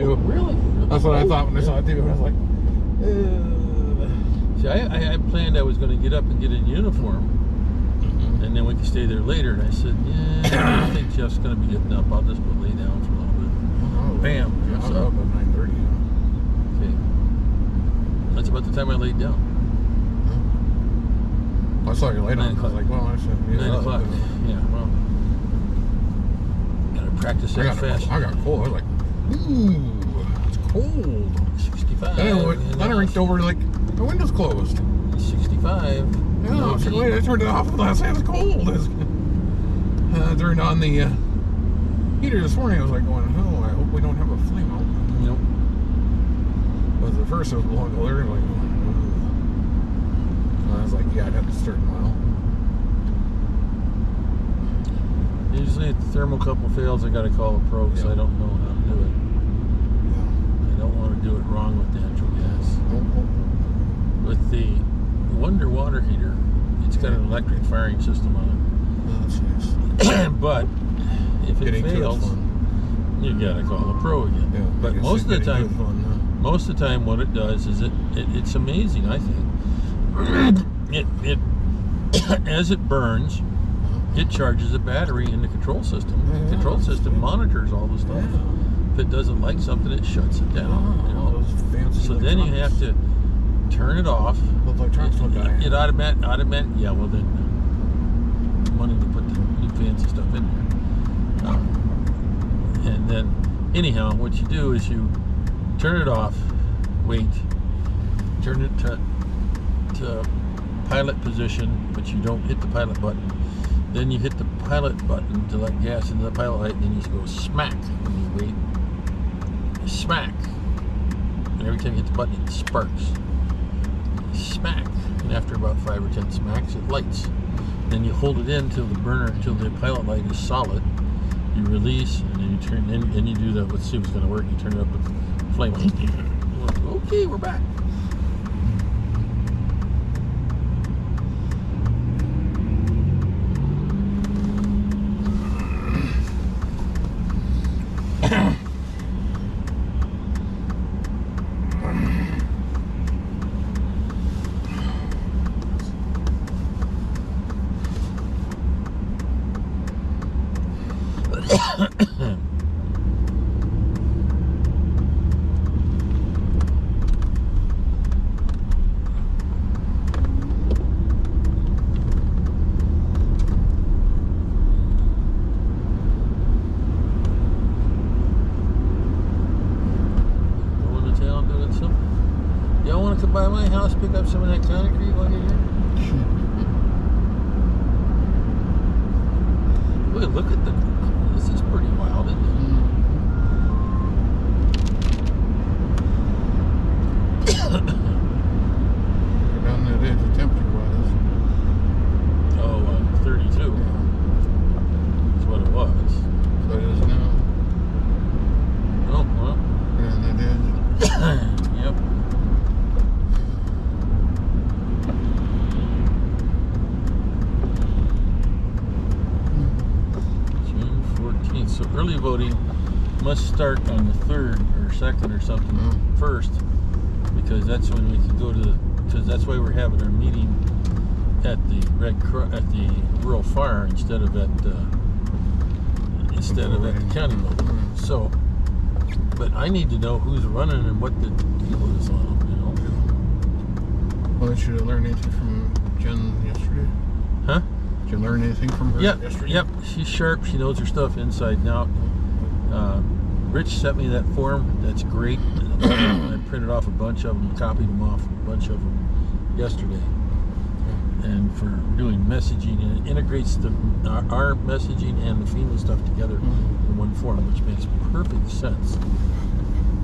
Really? That's what I thought when I saw it too. I was like, See, I planned I was going to get up and get in uniform, and then we could stay there later. And I said, yeah, I think Jeff's going to be getting up. I'll just go lay down for a little bit. Bam. Yeah, I was up at 9:30. Okay. That's about the time I laid down. I saw you later. I was like, well, I said, yeah, 9 o'clock. Yeah, well. Gotta practice that fast. I got cold. I was like, ooh, it's cold. 65. Then I rinked over like the window's closed. 65. Yeah, no, I turned it off last night. It was cold. I turned on the heater this morning. I was like going, oh, I hope we don't have a flame out. Nope. But the first it was blowing colder. Like, I was like, yeah, I'd have to start in a while. Usually if the thermocouple fails, I got to call a pro because I don't know how to do it. I don't want to do it wrong with natural gas. With the Wonder water heater, it's got an electric firing system on it. But if it fails, you got to call a pro again. Yeah, but most of the time, what it does is it's amazing. I think it as it burns, it charges a battery in the control system. The control system monitors all the stuff. If it doesn't like something, it shuts it down. You know? So then you have to turn it off. It automatic. Yeah, well then, money to put the new fancy stuff in there. And then, anyhow, what you do is you turn it off, wait, turn it to pilot position, but you don't hit the pilot button. Then you hit the pilot button to let gas into the pilot light, and then you just go smack, and you wait, smack, and every time you hit the button, it sparks. Smack, and after about 5 or 10 smacks, it lights. Then you hold it in till the burner, till the pilot light is solid. You release, and then you turn. Then you do that. Let's see if it's going to work. You turn it up with the flame. Okay, we're back. By my house, pick up some of that concrete while you're here. Look at this is pretty wild, isn't it? You're down that edge of temperature wise. Oh, 32. Yeah. That's what it was. So it is now. Oh, well. You're on that edge. Yep. So early voting must start on the 3rd or 2nd or something first, because that's when we can go to because that's why we're having our meeting at the rural fire instead of at the county level. So, but I need to know who's running and what the deal is on them, you know. Well, should I learn anything from Jen yesterday? Huh? Did you learn anything from her yesterday? Yep, she's sharp. She knows her stuff inside and out. Rich sent me that form. That's great. I printed off a bunch of them, copied them off, a bunch of them yesterday. And for doing messaging, and it integrates our messaging and the FEMA stuff together in one form, which makes perfect sense.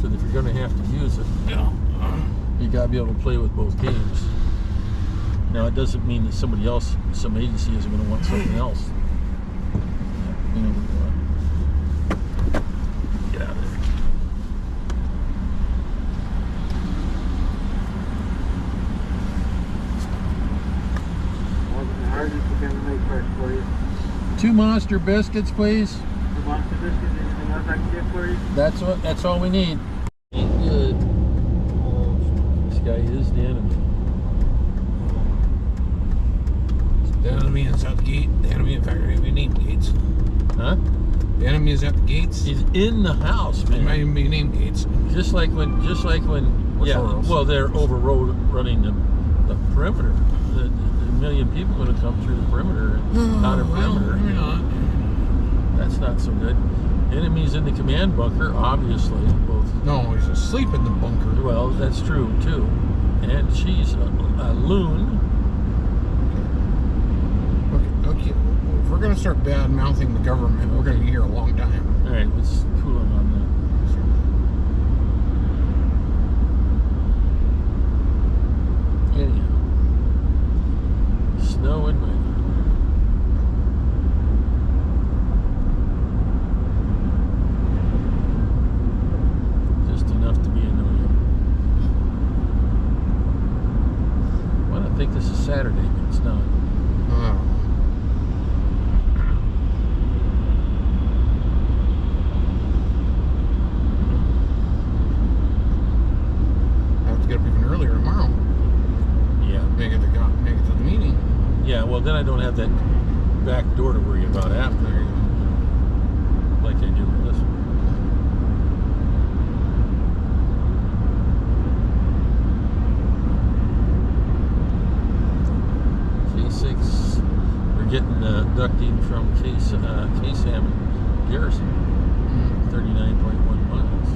So if you're going to have to use it, you got to be able to play with both games. Now, it doesn't mean that somebody else, some agency isn't going to want something else. You know, get out of there. Wasn't the hardest to kind of make fresh for you. 2 monster biscuits, please. 2 monster biscuits, anything else? That's all we need. Ain't good. This guy is the enemy. The enemy is at the gate. The enemy, in fact, we name gates. Huh? The enemy is at the gates. He's in the house, man. It might even be named gates. Just like when, yeah. Well, they're running the perimeter. The million people going to come through the perimeter and outer perimeter. Maybe not. That's not so good. Enemies in the command bunker, obviously. Both. No, he's asleep in the bunker. Well, that's true too. And she's a loon. Okay. If we're gonna start bad mouthing the government, we're gonna be here a long time. All right, let's cool him on that. Anyhow, snow in Minot. Just enough to be annoying. Well, I think this is Saturday, but it's not. Yeah, well, then I don't have that back door to worry about after, like I do with this one. K6, we're getting ducting from K-Sam Garrison, 39.1 miles.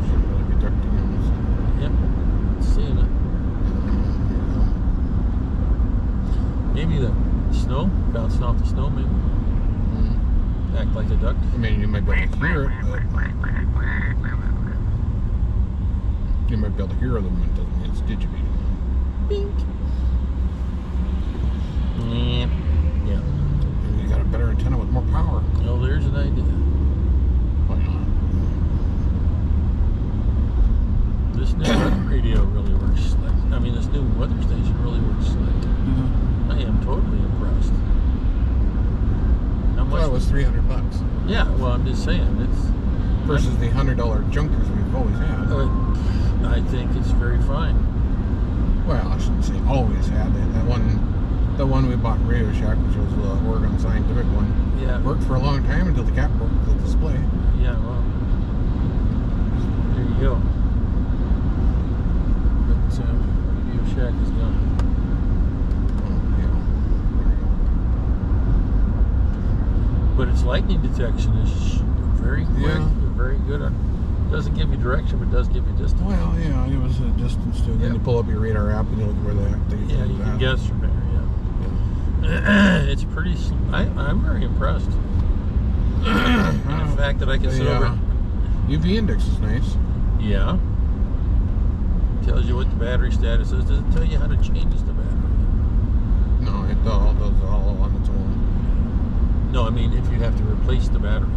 Shouldn't really be ducting on this. Yep, seeing it. Maybe the snow, bouncing off the snow, maybe. Act like a duck. I mean, you might be able to hear it, but you might be able to hear them, it doesn't mean it's digitating. Bink. Yeah. And you got a better antenna with more power. Well, there's an idea. Why not? This new radio really works slick. I mean, this new weather station really works slick. I am totally impressed. How much? Well, it was $300. Yeah, well, I'm just saying it's versus the $100 junkers we've always had. I think it's very fine. Well, I shouldn't say always had. The one we bought in Radio Shack, which was the Oregon Scientific one, yeah, worked for a long time until the cap broke the display. Yeah, well, there you go. But Radio Shack is gone. But its lightning detection is very quick, very good. Doesn't give you direction, but does give you distance. Well, yeah, it was a distance too. Then you pull up your radar app and you look where the heck things are. Yeah, you can guess from there. Yeah. It's pretty. I'm very impressed. And the fact that I can sit over. UV index is nice. Yeah. Tells you what the battery status is. Doesn't tell you how to change the battery. No, it does all on its own. No, I mean if you have to replace the battery.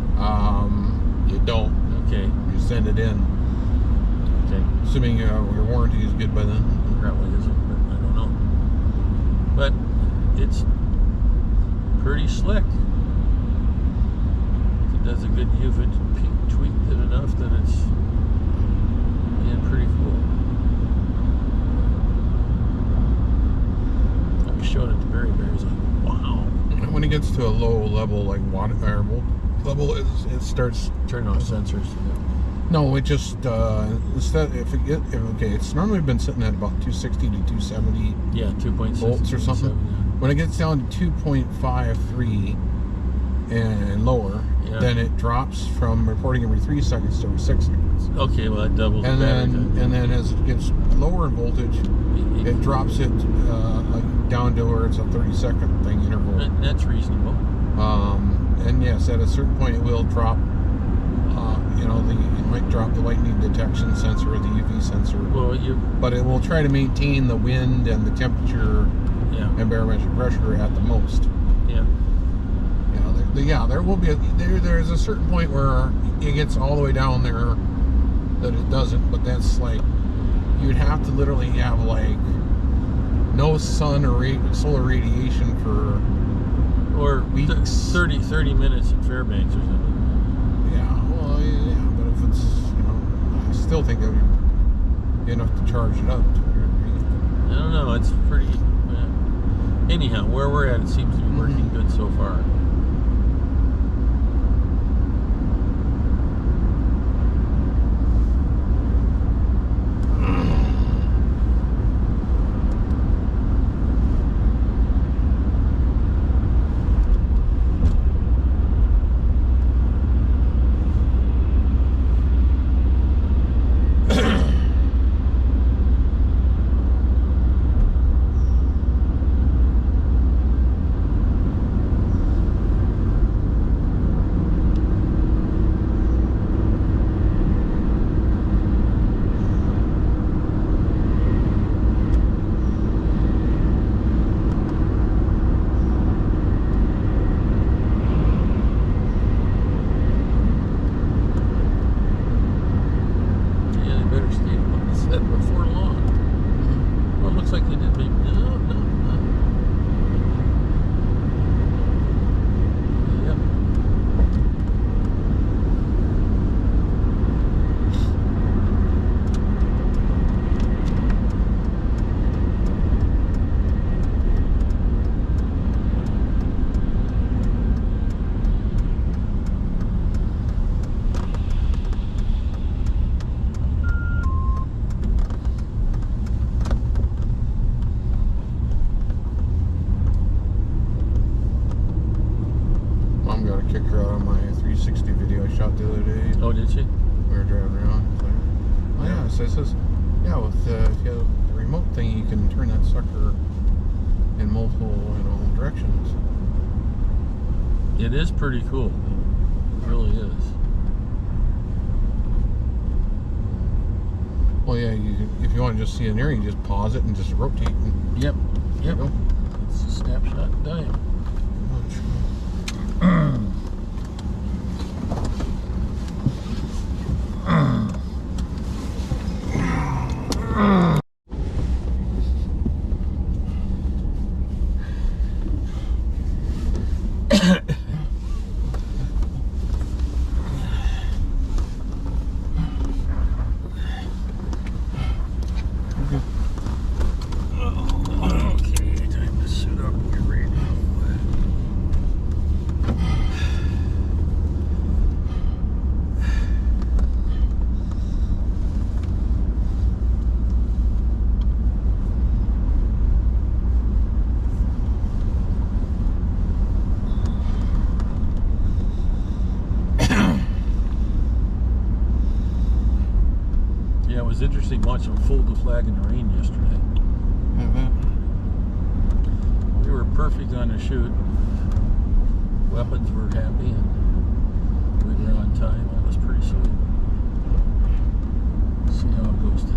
You don't. Okay. You send it in. Okay. Assuming your warranty is good by then. Probably isn't, but I don't know. But it's pretty slick. If it does a good UV tweaked it enough, then it's being pretty cool. I was showing it to Barry. Barry's like, wow. When it gets to a low level, like water level, it starts turning off sensors. No, it just instead it's normally been sitting at about 260 to 270. Yeah, 2.6 volts or something. Yeah. When it gets down to 2.53 and lower, then it drops from reporting every 3 seconds to every 6 seconds. Okay, well that doubles. And then as it gets lower in voltage, it drops it like down to where it's a 30-second thing interval. That's reasonable. And yes, at a certain point it will drop. It might drop the lightning detection sensor or the UV sensor. Well, but it will try to maintain the wind and the temperature and barometric pressure at the most. Yeah. There will be there's a certain point where it gets all the way down there that it doesn't, but that's like you'd have to literally have like no sun or solar radiation for or weeks. 30 minutes in Fairbanks or something. Yeah, still think that would be enough to charge it up. I don't know. It's pretty. Anyhow, where we're at, it seems to be working good so far. Before long. Well, it looks like they did maybe. No. Yep. Got a kicker out on my 360 video I shot the other day. Oh, did she? We were driving around. Like, oh yeah, it says yeah, with if you have the remote thing, you can turn that sucker in multiple directions. It is pretty cool. It really is. Well, yeah, if you want to just see an area, you just pause it and just rotate. And Yep. there you go. It's a snapshot in time. Okay, time to suit up and get ready to go. Yeah, it was interesting watching them fold the flag in the rain yesterday. We were perfect on the shoot. Weapons were happy and we were on time. It was pretty sweet. See how it goes today.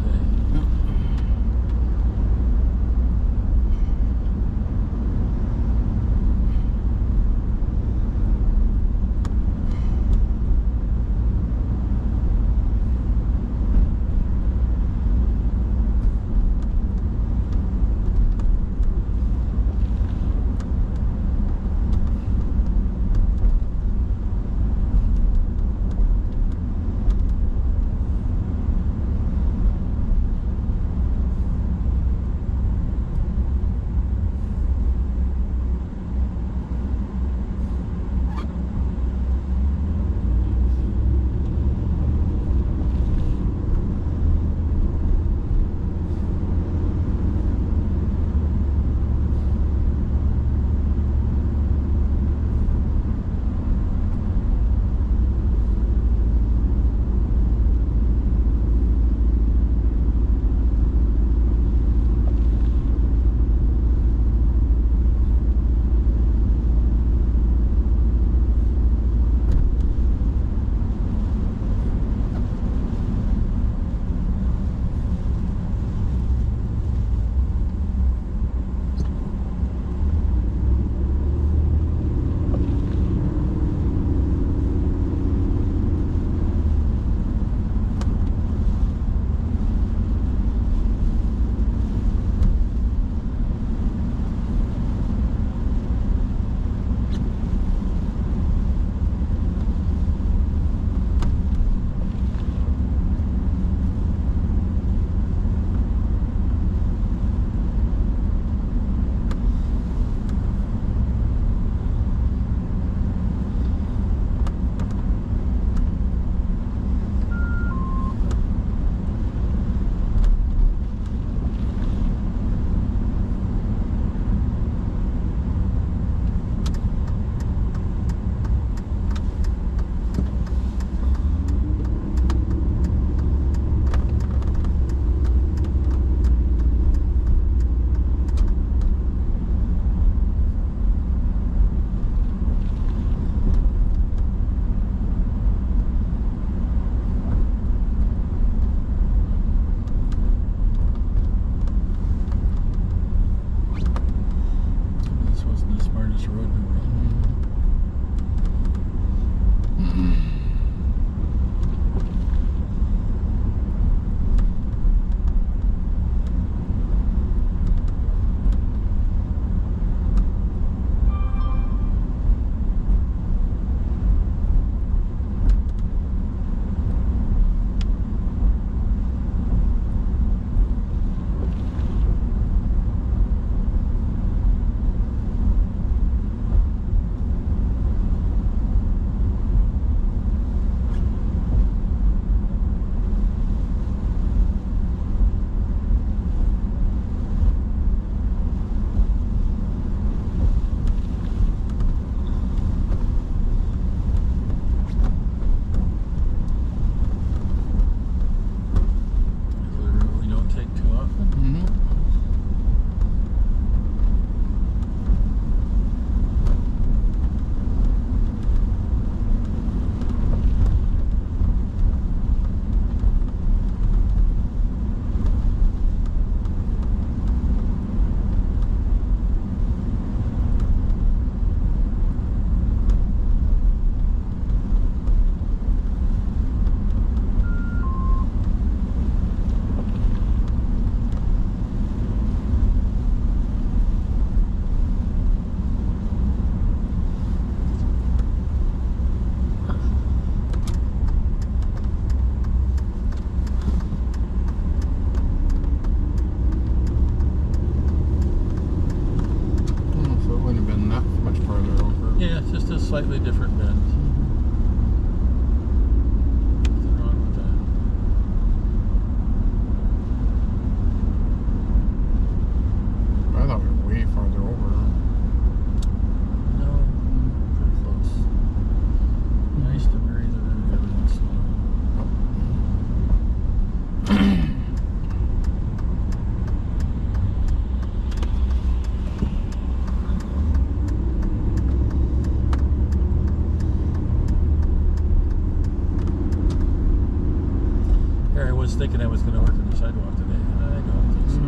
Here I was thinking I was going to work on the sidewalk today, and I don't think so.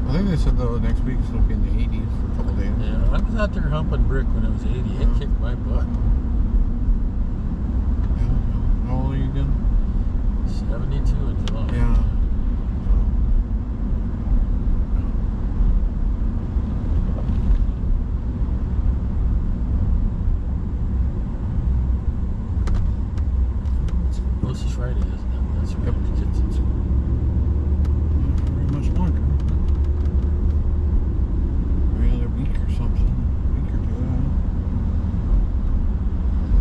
I think they said though next week it's going to be in the 80s for a couple days. Yeah, I was out there humping brick when I was 80. It kicked my butt. Yeah. How old are you again? 72 in July. Yeah. This is Friday, isn't it? That's Yep. right. Kids in school. Not very much longer. Maybe another week or something. Week or two.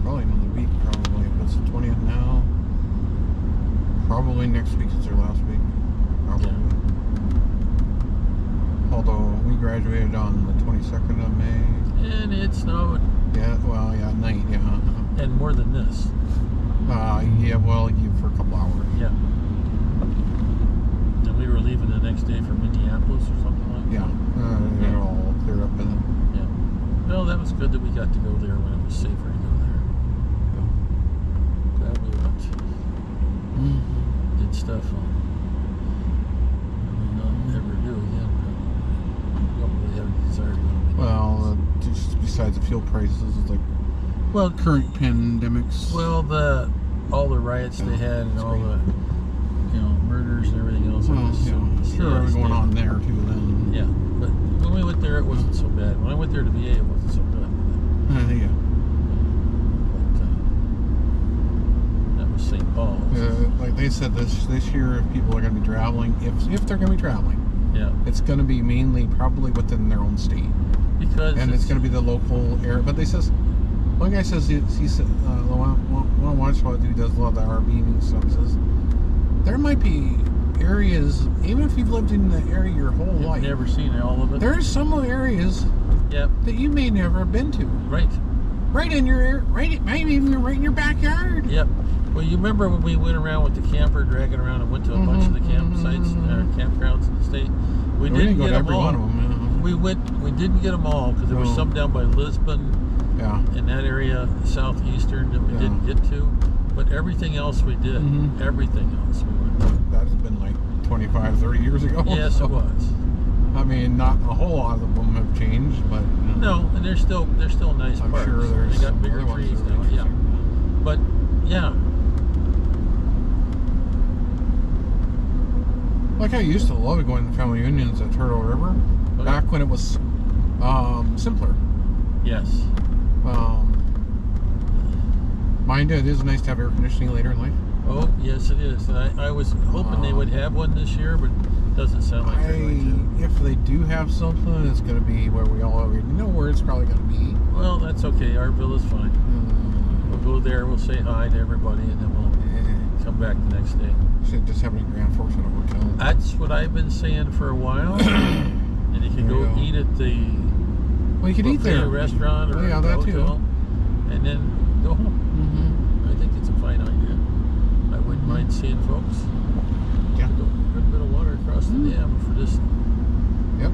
Probably another week, probably. If it's the 20th now. Probably next week is their last week. Probably. Yeah. Although we graduated on the 22nd of May. And it snowed. Yeah, well, yeah, at night, yeah. And more than this. Yeah, well, for a couple hours. Yeah. And we were leaving the next day for Minneapolis or something like Yeah, that. they're all cleared up in it. Yeah. No, that was good that we got to go there when it was safer to go there. Glad we went. Did stuff we will not never do again. We don't really have a desire to go to Minneapolis. Well, just besides the fuel prices, it's like Well, current pandemics. well, all the riots they had and all the, murders and everything else. Well, sure, was going on there too then. Yeah, but when we went there, it wasn't so bad. When I went there to VA, it wasn't so good. Yeah. But that was St. Paul. Like they said, this year, if people are going to be traveling, if they're going to be traveling, Yeah, it's going to be mainly probably within their own state, because and it's going to be the local area. But they says. One guy says he said one watch who does a lot of the RVing and stuff says there might be areas, even if you've lived in the area your whole You've life, never seen all of it. there's some areas Yep, that you may never have been to. right. Right in your maybe even right in your backyard. Yep. Well, you remember when we went around with the camper, dragging around and went to a bunch of the campsites, campgrounds in the state? We didn't go get to them every all. one of them. We didn't get them all because there was No. some down by Lisbon. Yeah. In that area, southeastern, that we didn't get to, but everything else we did. Everything else we went to. That has been like 25, 30 years ago. Yes, it was. I mean, not a whole lot of them have changed, but No, and they're still nice I'm parks. sure there's They got bigger other ones trees that are now. Yeah, interesting. but yeah, Like I used to love going to family reunions at Turtle River back when it was simpler. yes, Mind you, it is nice to have air conditioning later in life. oh yes, it is. And I was hoping they would have one this year, but it doesn't sound like they're going If they do have something, it's going to be where we all already know where it's probably going to be. to. Well, that's okay. Our bill is fine. We'll go there. We'll say hi to everybody, and then we'll come back the next day. Should just have any Grand Forks at a hotel. That's what I've been saying for a while. And you can There you go go. eat at the Well, you could eat buffet there. restaurant or Yeah, the that too. hotel, and then go home. I think it's a fine idea. I wouldn't mind seeing folks. Yeah. A good bit of water across the dam for this. Yep.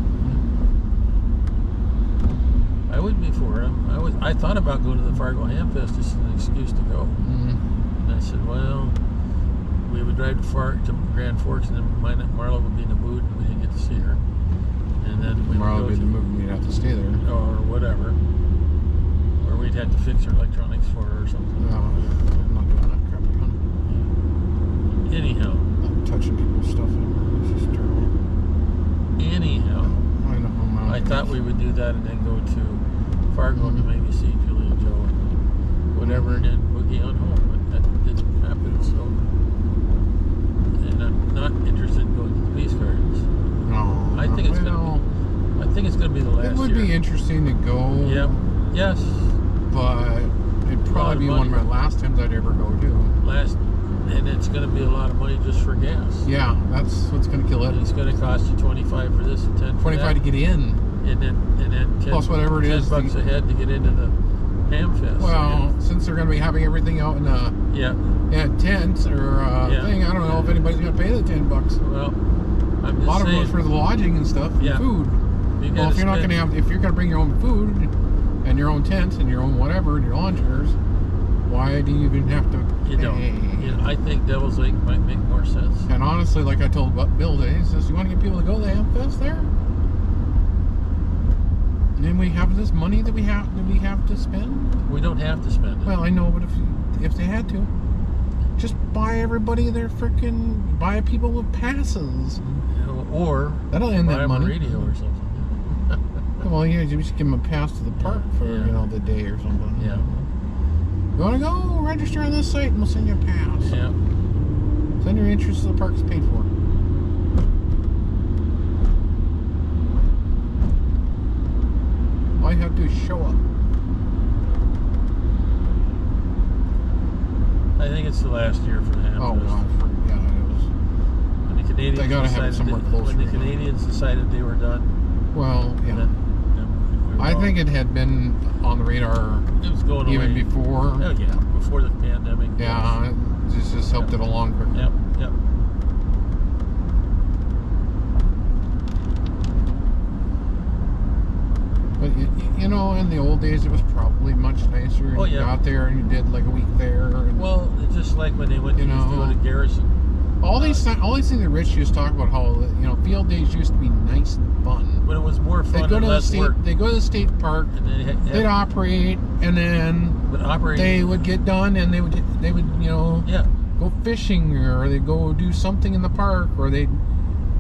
I would be for it. I thought about going to the Fargo Ham Fest just as an excuse to go. And I said, well, we would drive to Grand Forks, and then Marla would be in the mood, and we didn't get to see her. And then we Tomorrow would would go be the movie. We'd have to stay there. or whatever, or we'd have to fix her electronics for her or something. No, I'm not doing that crap again. Anyhow, Not touching people's stuff anymore. It's just terrible. anyhow, I know. I thought we would do that and then go to Fargo to maybe see Julie and Joe and whatever, and then boogie on home. But that didn't happen. So, and I'm not interested in going to the Peace Gardens. No. I think it's going to be. I think it's going to be the last It would year. be interesting to go. Yep. Yes. But it'd probably be one of my last times I'd ever go to. And it's going to be a lot of money just for gas. Yeah, that's what's going to kill it. And it's going to cost you $25 for this and $10 for 25 that. to get in. And then 10, Plus whatever it is, $10 a head to get into the Ham Fest. Well, since they're going to be having everything out in a tent or thing, I don't know if anybody's going to pay the $10. Well, I'm just A lot of saying, them are for the lodging and stuff, and food. Well, if you're not going to have, if you're going to bring your own food and your own tent and your own whatever and your lawn chairs, why do you even have to You don't. I think Devil's Lake might make more sense. And honestly, like I told Bill today, he says, you want to get people to go to the Amfest there? And we have this money that we have to spend? We don't have to spend it. Well, I know, but if they had to, just buy everybody their frickin' buy people with passes. Or that'll end buy that them money. a radio or something. Well, yeah, you just give them a pass to the park for the day or something. Yeah. You want to go register on this site, and we'll send you a pass. Yeah. Send your interest to the park's paid for. All you have to do is show up. I think it's the last year for the Amfest. Oh, God. Yeah, it was. When the Canadians They gotta have it somewhere closer. When the Canadians decided they were done. Well, yeah. Then I think it had been on the radar it was going even away. before. Oh, yeah, before the pandemic. Yeah, it just helped it along quicker. Yep, yep. But you know, in the old days, it was probably much nicer. Oh, You yeah. got there and you did like a week there. And Well, it's just like when they went to do it at Garrison. all these things that Rich used to talk about, how field days used to be nice and fun. But it was more fun and less work. They go to the state park. And They'd operate, and then they would get done, and they would go fishing, or they'd go do something in the park, or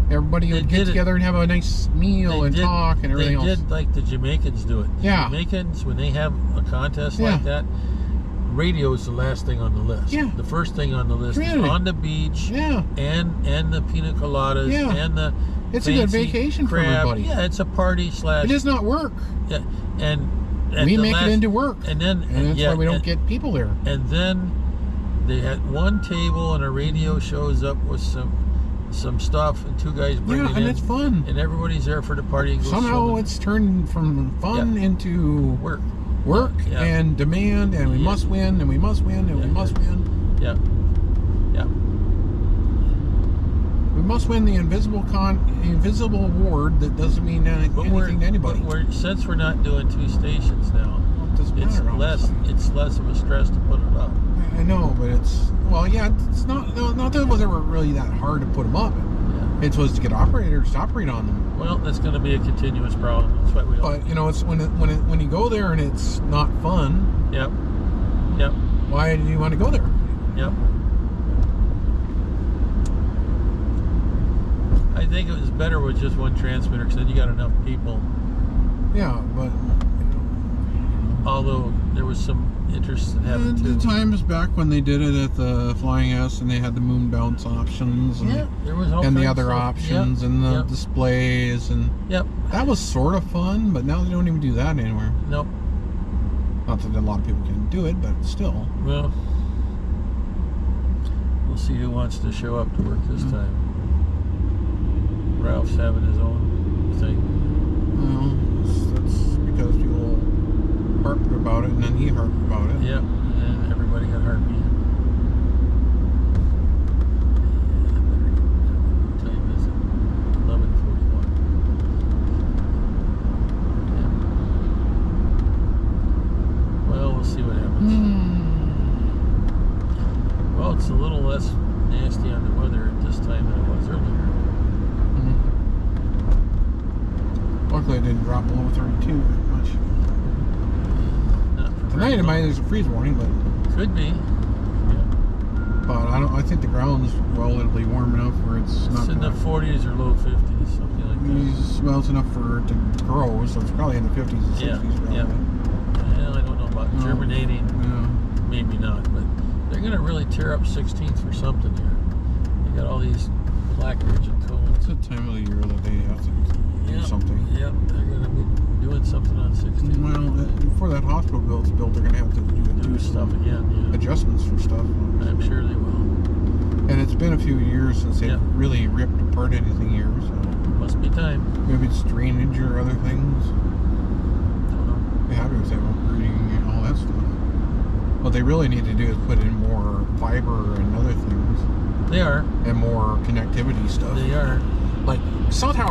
everybody would get together and have a nice meal and talk and everything else. They did like the Jamaicans do it. Yeah. The Jamaicans, when they have a contest like that, radio is the last thing on the list. Yeah. The first thing on the list is on the beach. Yeah. And the pina coladas. Yeah. And the It's a good vacation for everybody. Yeah, it's a party / It does not work. Yeah. And we make it into work. And that's why we don't get people there. And then they had one table and a radio shows up with some stuff, and two guys bring it in. Yeah, and it's fun. And everybody's there for the party. And Somehow it's turned from fun into work and demand, and we must win, and we must win, and we must win. Yeah. Yeah. We must win the invisible award that doesn't mean anything to anybody. But since we're not doing two stations now, it doesn't matter. It's less of a stress to put it up. I know, but it's not that it was ever really that hard to put them up. Yeah. It was to get operators to operate on them. Well, that's going to be a continuous problem. That's why we. But it's when you go there and it's not fun. Yep. Yep. Why do you want to go there? Yep. I think it was better with just one transmitter, because then you got enough people. Yeah, but although there was some interest in having two. The times back when they did it at the Flying S, and they had the moon bounce options, and, there was all and the kinds other of options, and the displays, and that was sort of fun. But now they don't even do that anymore. Nope. Not that a lot of people can do it, but still. Well, we'll see who wants to show up to work this time. Ralph's having his own thing. Well, that's because people harped about it, and then he harped about it. Yep, and everybody got heartbeat. What time is it? 11:41. Yeah. Well, we'll see what happens. Well, it's a little less nasty on the weather at this time than it was earlier. Luckily, it didn't drop below 32 very much. Tonight, it might there's a freeze warning, but could be. Yeah. But I think the ground's relatively warm enough where it's not. It's in the 40s or low 50s, something like that. Well, it's enough for it to grow, so it's probably in the 50s and 60s. Yeah. Well, I don't know about germinating. Maybe not, but they're going to really tear up 16th for something here. They got all these placards and cones. It's the time of the year that they have to do something. Yep, they're going to be doing something on 16th. Well, before that hospital build's built, they're going to have to do stuff again. Yeah. Adjustments for stuff. I'm sure they will. And it's been a few years since they've really ripped apart anything here, so must be time. Maybe it's drainage or other things. Don't know. They have to say upgrading and all that stuff. What they really need to do is put in more fiber and other things. They are. And more connectivity stuff. They are. Like South